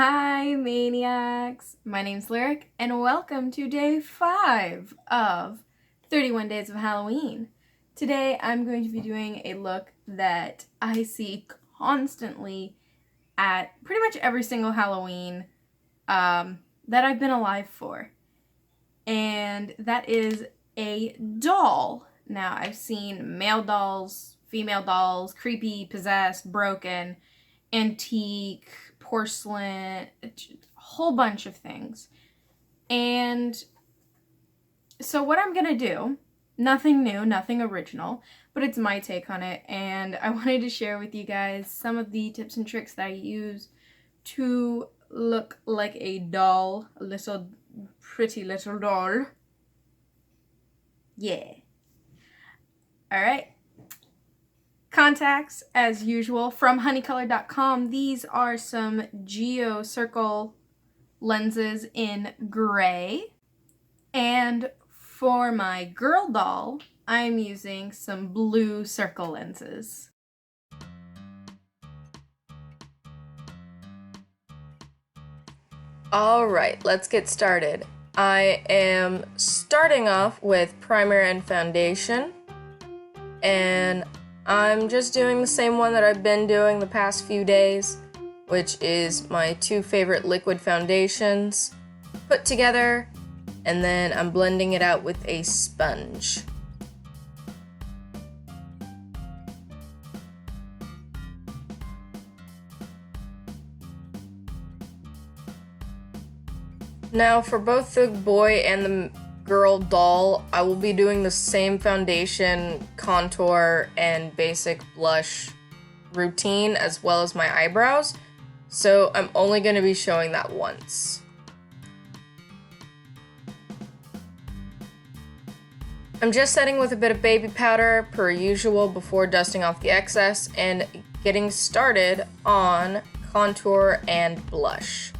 Hi, Maniacs! My name's Lyric, and welcome to day 5 of 31 Days of Halloween. Today, I'm going to be doing a look that I see constantly at pretty much every single Halloween that I've been alive for. And that is a doll. Now, I've seen male dolls, female dolls, creepy, possessed, broken, antique, porcelain, a whole bunch of things. And so what I'm gonna do, nothing new, nothing original, but it's my take on it, and I wanted to share with you guys some of the tips and tricks that I use to look like a doll, a little pretty little doll. Yeah. Alright. Contacts, as usual, from honeycolor.com. These are some Geo Circle lenses in gray. And for my girl doll, I'm using some blue circle lenses. Alright, let's get started. I am starting off with primer and foundation, and I'm just doing the same one that I've been doing the past few days, which is my two favorite liquid foundations put together, and then I'm blending it out with a sponge. Now for both the boy and the girl doll, I will be doing the same foundation, contour, and basic blush routine as well as my eyebrows, so I'm only going to be showing that once. I'm just setting with a bit of baby powder per usual before dusting off the excess and getting started on contour and blush.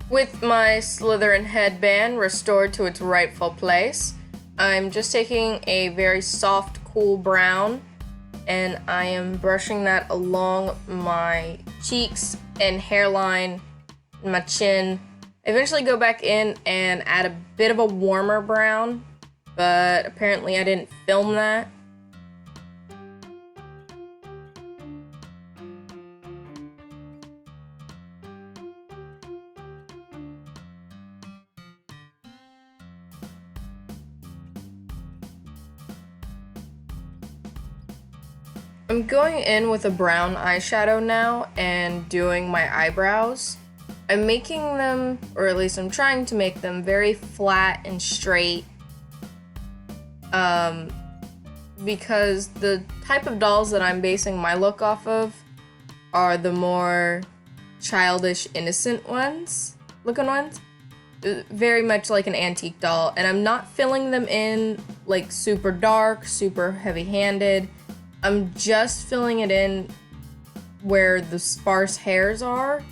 With my Slytherin headband restored to its rightful place, I'm just taking a very soft, cool brown, and I am brushing that along my cheeks and hairline, my chin. Eventually go back in and add a bit of a warmer brown, but apparently I didn't film that. I'm going in with a brown eyeshadow now and doing my eyebrows. I'm making them, or at least I'm trying to make them, very flat and straight. Because the type of dolls that I'm basing my look off of are the more childish, innocent looking ones. Very much like an antique doll, and I'm not filling them in like super dark, super heavy-handed. I'm just filling it in where the sparse hairs are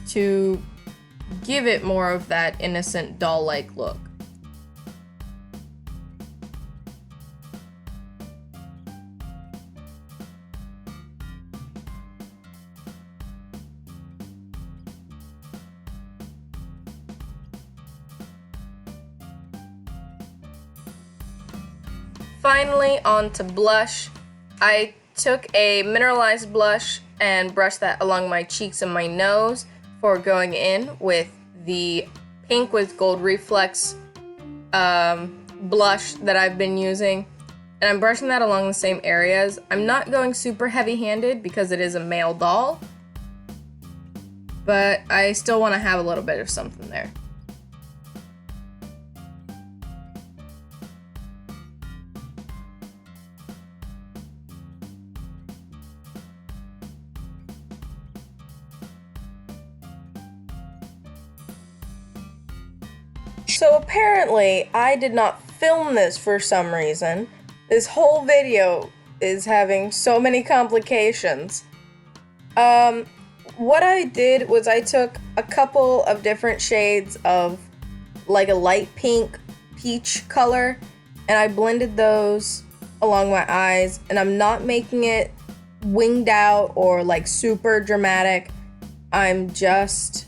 to give it more of that innocent doll-like look. Finally, on to blush. I took a mineralized blush and brushed that along my cheeks and my nose for going in with the pink with gold reflex blush that I've been using. And I'm brushing that along the same areas. I'm not going super heavy-handed because it is a male doll, but I still want to have a little bit of something there. So apparently, I did not film this for some reason. This whole video is having so many complications. What I did was I took a couple of different shades of like a light pink peach color, and I blended those along my eyes, and I'm not making it winged out or like super dramatic. I'm just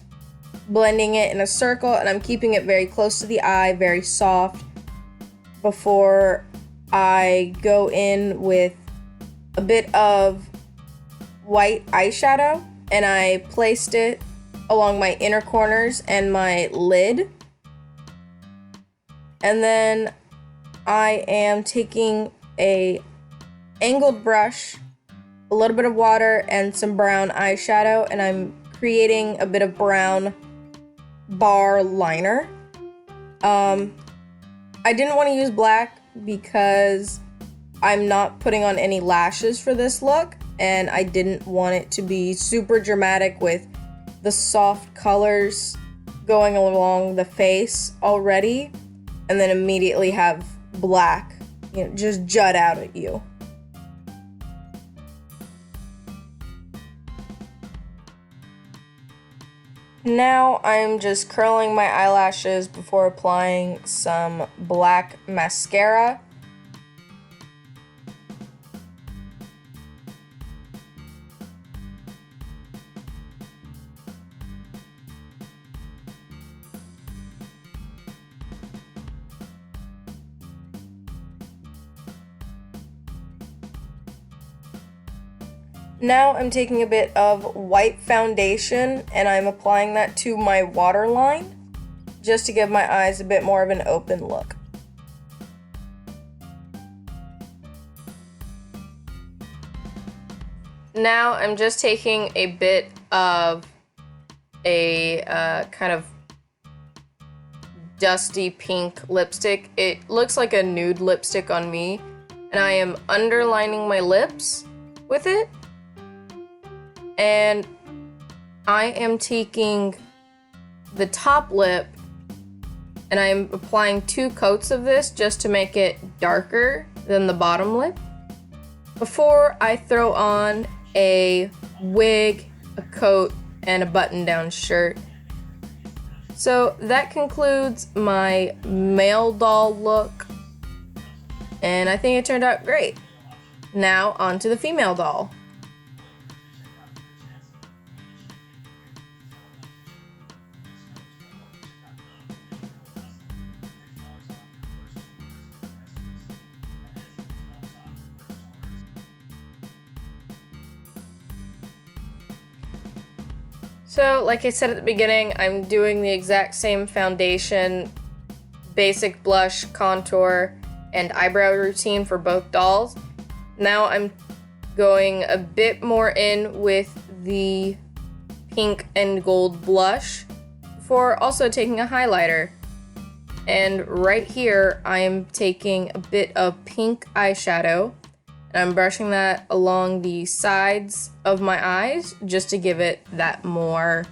blending it in a circle, and I'm keeping it very close to the eye, very soft, before I go in with a bit of white eyeshadow, and I placed it along my inner corners and my lid. And then I am taking a angled brush, a little bit of water, and some brown eyeshadow, and I'm creating a bit of brown bar liner. I didn't want to use black because I'm not putting on any lashes for this look, and I didn't want it to be super dramatic with the soft colors going along the face already, and then immediately have black, just jut out at you. Now I'm just curling my eyelashes before applying some black mascara. Now I'm taking a bit of white foundation and I'm applying that to my waterline just to give my eyes a bit more of an open look. Now I'm just taking a bit of a kind of dusty pink lipstick. It looks like a nude lipstick on me, and I am underlining my lips with it. And I am taking the top lip and I'm applying 2 coats of this just to make it darker than the bottom lip before I throw on a wig, a coat, and a button-down shirt. So that concludes my male doll look, and I think it turned out great. Now on to the female doll. So, like I said at the beginning, I'm doing the exact same foundation, basic blush, contour, and eyebrow routine for both dolls. Now I'm going a bit more in with the pink and gold blush before also taking a highlighter. And right here, I am taking a bit of pink eyeshadow, and I'm brushing that along the sides of my eyes just to give it that more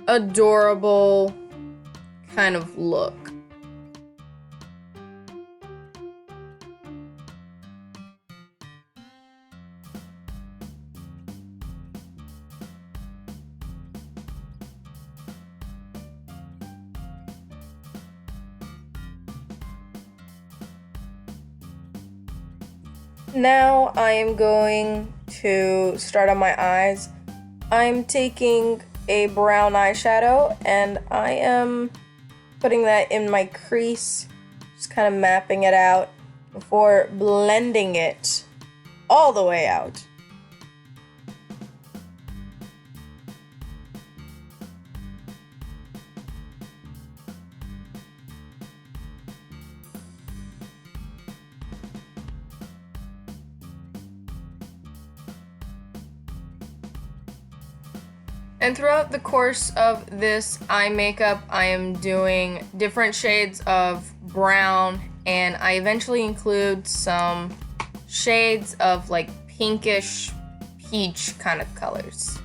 adorable kind of look. Now I am going to start on my eyes. I'm taking a brown eyeshadow and I am putting that in my crease, just kind of mapping it out before blending it all the way out. And throughout the course of this eye makeup, I am doing different shades of brown, and I eventually include some shades of like pinkish peach kind of colors.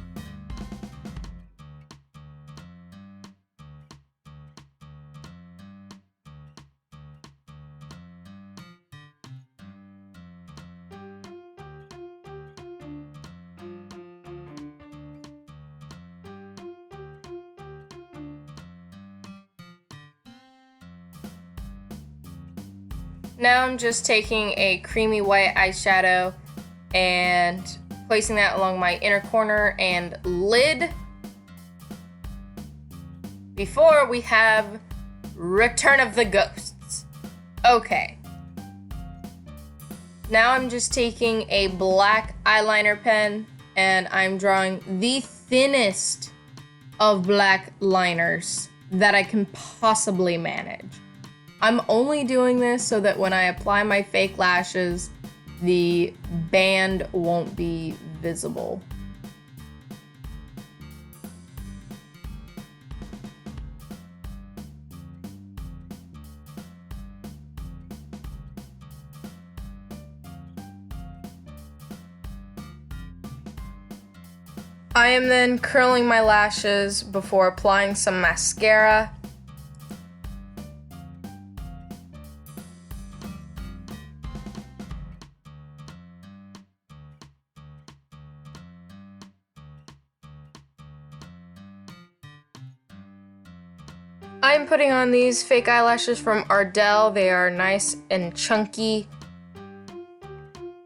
Now I'm just taking a creamy white eyeshadow and placing that along my inner corner and lid. Before we have Return of the Ghosts. Okay. Now I'm just taking a black eyeliner pen and I'm drawing the thinnest of black liners that I can possibly manage. I'm only doing this so that when I apply my fake lashes, the band won't be visible. I am then curling my lashes before applying some mascara. I'm putting on these fake eyelashes from Ardell. They are nice and chunky.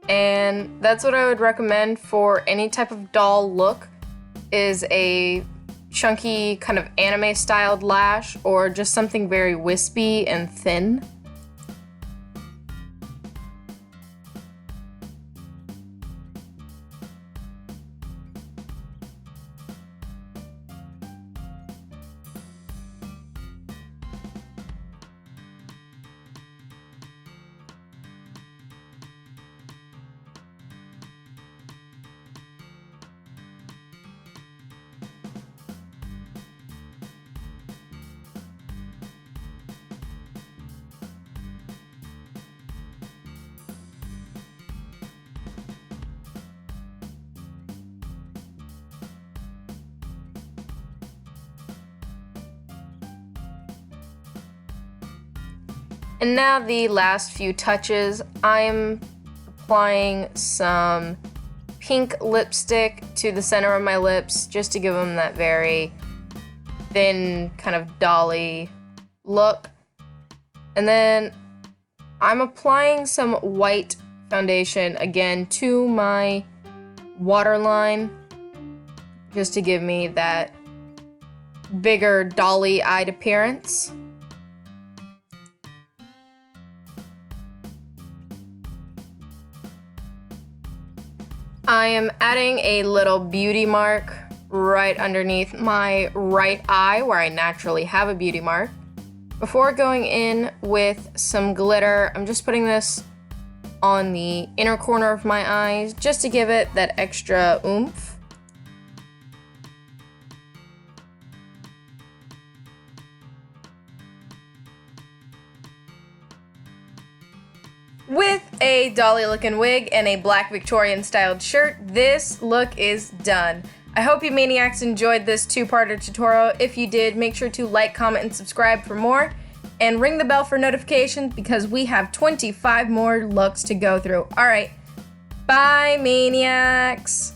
And that's what I would recommend for any type of doll look, is a chunky kind of anime styled lash or just something very wispy and thin. And now the last few touches, I'm applying some pink lipstick to the center of my lips just to give them that very thin kind of dolly look. And then I'm applying some white foundation again to my waterline just to give me that bigger dolly-eyed appearance. I am adding a little beauty mark right underneath my right eye where I naturally have a beauty mark. Before going in with some glitter, I'm just putting this on the inner corner of my eyes just to give it that extra oomph. With a dolly looking wig and a black Victorian styled shirt, this look is done. I hope you maniacs enjoyed this two-parter tutorial. If you did, make sure to like, comment, and subscribe for more. And ring the bell for notifications because we have 25 more looks to go through. Alright, bye maniacs!